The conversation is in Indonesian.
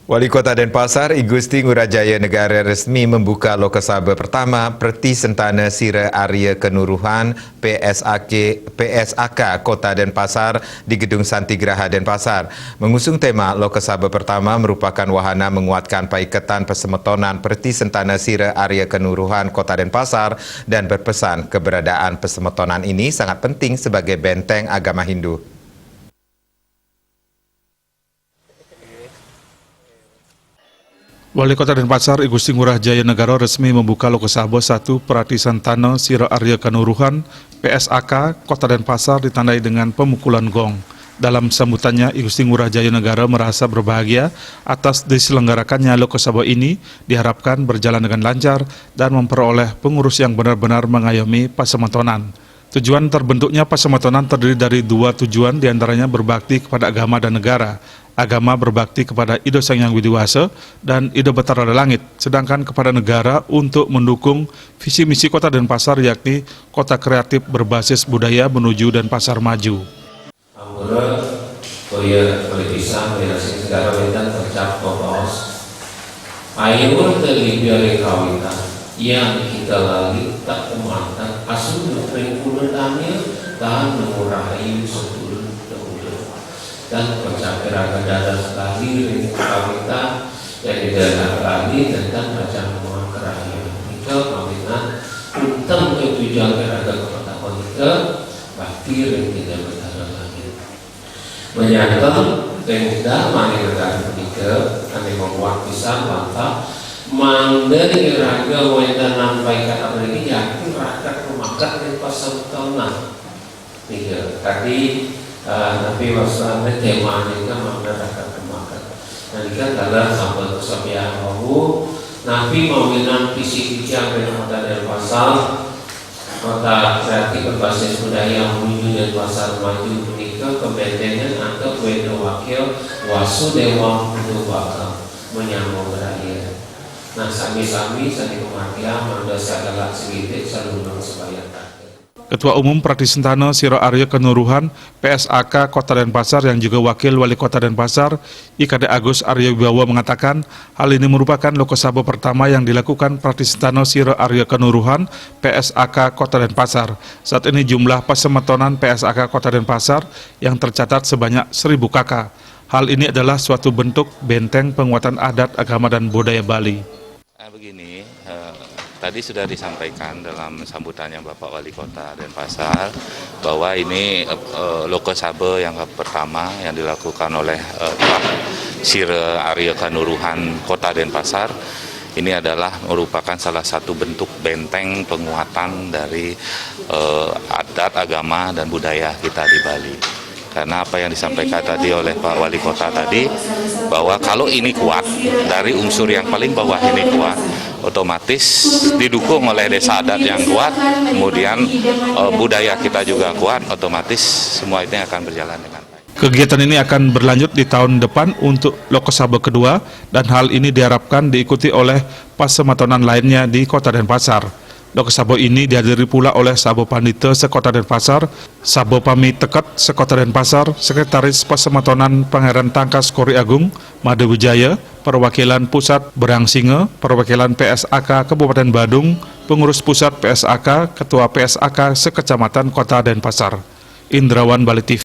Wali Kota Denpasar, I Gusti Ngurah Jaya Negara resmi membuka Lokasabha pertama Perti Sentana Sira Arya Kenuruhan PSAK Kota Denpasar di Gedung Santigraha Denpasar. Mengusung tema Lokasabha pertama merupakan wahana menguatkan paiketan persemetonan Perti Sentana Sira Arya Kenuruhan Kota Denpasar dan berpesan keberadaan persemetonan ini sangat penting sebagai benteng agama Hindu. Wali Kota Denpasar, I Gusti Ngurah Jaya Negara resmi membuka Lokasabha 1 Perti Sentana Sira Arya Kenuruhan PSAK Kota Denpasar ditandai dengan pemukulan gong. Dalam sambutannya, I Gusti Ngurah Jaya Negara merasa berbahagia atas diselenggarakannya Lokasabha ini diharapkan berjalan dengan lancar dan memperoleh pengurus yang benar-benar mengayomi pasemetonan. Tujuan terbentuknya pasemetonan terdiri dari 2 tujuan, diantaranya berbakti kepada agama dan negara. Agama berbakti kepada Ido Sang Hyang Widiwasa dan Ido Betara Langit, sedangkan kepada negara untuk mendukung visi misi Kota Denpasar yakni kota kreatif berbasis budaya menuju Denpasar maju. Menurut Korea Politisa Federasi Negara Wetan tercap Kopos Ayur terlibiari kawita yang kita lagi tak kemantan asun pengkulan amil dan mengurahi sepuluh dan percakapan dalam sekali dengan kawita yang didalam lagi tentang macam kerajaan itu kawitan untuk tujuan kerajaan kota kita bakti yang tidak bertara lagi menyatakan tenda mani negara kita kami membuat pisang mantap mandiri raga wanita nampai kata mereka yakin rakyat pemakat dan pasal tahunan tadi tapi masalahnya temanya kan masyarakat kemakan. Nanti kan dalam sampai kesabian bahu, Nabi meminang visi yang Kota Denpasar, kota kreatif berbasis budaya menuju Denpasar maju menikah kebentengan atau wedo wakil Wasudewa Pudubaka menyambung berakhir. Nah sami-sami sani kematian mandasa galak segitik salunang sebayang tak. Ketua Umum Perti Sentana Sira Arya Kenuruhan PSAK Kota Denpasar yang juga Wakil Wali Kota Denpasar IKD Agus Arya Wibawa mengatakan hal ini merupakan Lokasabha pertama yang dilakukan Perti Sentana Sira Arya Kenuruhan PSAK Kota Denpasar. Saat ini jumlah pasemetonan PSAK Kota Denpasar yang tercatat sebanyak 1000 kakak. Hal ini adalah suatu bentuk benteng penguatan adat, agama, dan budaya Bali. Begini, tadi sudah disampaikan dalam sambutannya Bapak Wali Kota Denpasar bahwa ini Lokasabha yang pertama yang dilakukan oleh Sira Arya Kenuruhan Kota Denpasar. Ini adalah merupakan salah satu bentuk benteng penguatan dari adat, agama, dan budaya kita di Bali. Karena apa yang disampaikan tadi oleh Pak Wali Kota tadi, bahwa kalau ini kuat, dari unsur yang paling bawah ini kuat, otomatis didukung oleh desa adat yang kuat, kemudian budaya kita juga kuat, otomatis semua ini akan berjalan dengan baik. Kegiatan ini akan berlanjut di tahun depan untuk Lokasabha kedua, dan hal ini diharapkan diikuti oleh pasemetonan lainnya di Kota Denpasar. Lokasabha ini dihadiri pula oleh Sabo Pandita sekota Denpasar, Sabo Pami Teket sekota Denpasar, Sekretaris Pasemetonan Pangeran Tangkas Kori Agung, Made Wijaya, Perwakilan Pusat Berangsinge, Perwakilan PSAK Kabupaten Badung, Pengurus Pusat PSAK, Ketua PSAK Sekecamatan Kota Denpasar. Indrawan Bali TV.